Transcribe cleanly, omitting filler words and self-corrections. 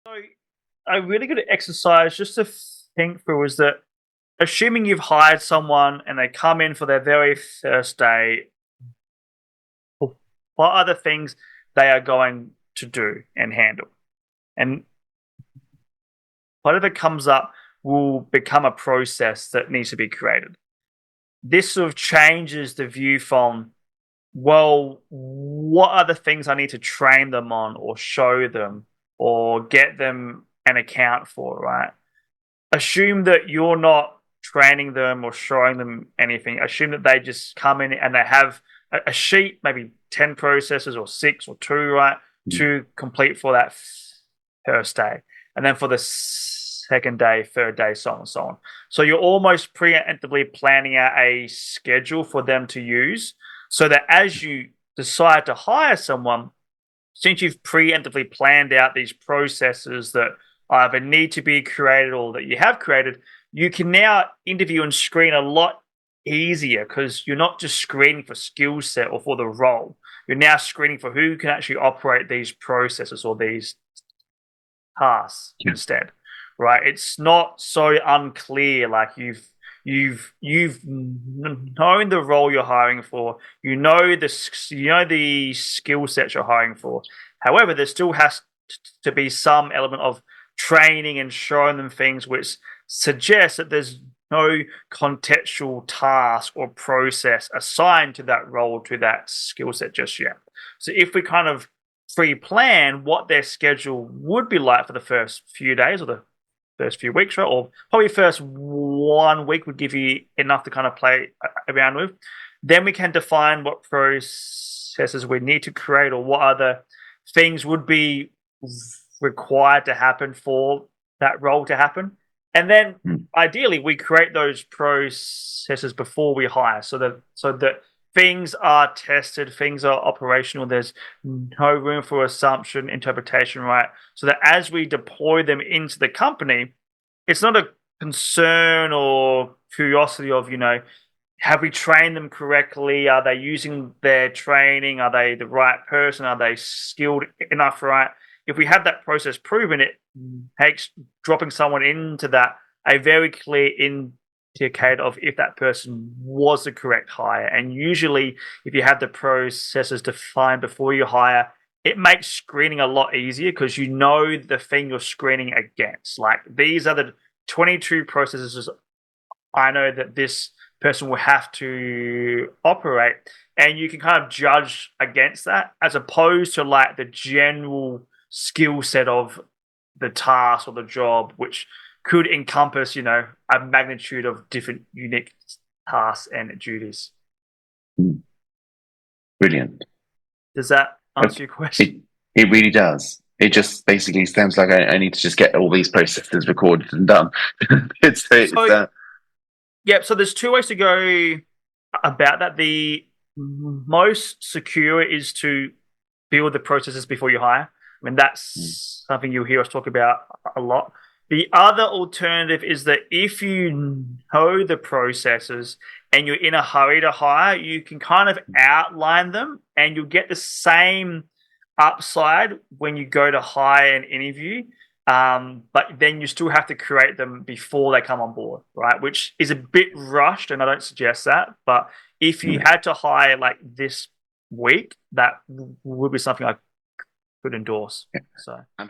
So a really good exercise just to think through is that assuming you've hired someone and they come in for their very first day, what are the things they are going to do and handle? And whatever comes up will become a process that needs to be created. This sort of changes the view from, well, what are the things I need to train them on or show them or get them an account for, right? Assume that you're not training them or showing them anything. Assume that they just come in and they have a sheet, maybe 10 processes or six or two, right, Mm. to complete for that first day. And then for the second day, third day, so on and so on. So you're almost preemptively planning out a schedule for them to use so that as you decide to hire someone, since you've preemptively planned out these processes that either need to be created or that you have created, you can now interview and screen a lot easier because you're not just screening for skill set or for the role. You're now screening for who can actually operate these processes or these tasks Yeah. instead, right? It's not so unclear. Like you've known the role you're hiring for. You know the skill sets you're hiring for. However, there still has to be some element of training and showing them things which suggests that there's no contextual task or process assigned to that role, to that skill set just yet. So if we kind of pre-plan what their schedule would be like for the first few days or the first few weeks, right? Or probably first 1 week would give you enough to kind of play around with. Then we can define what processes we need to create or what other things would be required to happen for that role to happen. And then Mm. ideally we create those processes before we hire so that things are tested, things are operational, there's no room for assumption, interpretation, right? So that as we deploy them into the company, it's not a concern or curiosity of, have we trained them correctly? Are they using their training? Are they the right person? Are they skilled enough, right? If we have that process proven, it makes dropping someone into that a very clear indicator of if that person was the correct hire. And usually, if you have the processes defined before you hire, it makes screening a lot easier because you know the thing you're screening against. Like these are the 22 processes I know that this person will have to operate, and you can kind of judge against that as opposed to like the general skill set of the task or the job, which could encompass, a magnitude of different unique tasks and duties. Mm. Brilliant. Does that Okay. answer your question? It really does. It Yeah. just basically sounds like I need to just get all these processes recorded and done. It's So, yeah, so there's two ways to go about that. The most secure is to build the processes before you hire. I mean, mm, that's something you'll hear us talk about a lot. The other alternative is that if you know the processes and you're in a hurry to hire, you can kind of outline them and you'll get the same upside when you go to hire and interview. But then you still have to create them before they come on board, right? Which is a bit rushed, and I don't suggest that. But if you mm. had to hire like this week, that would be something I could endorse. So. I'm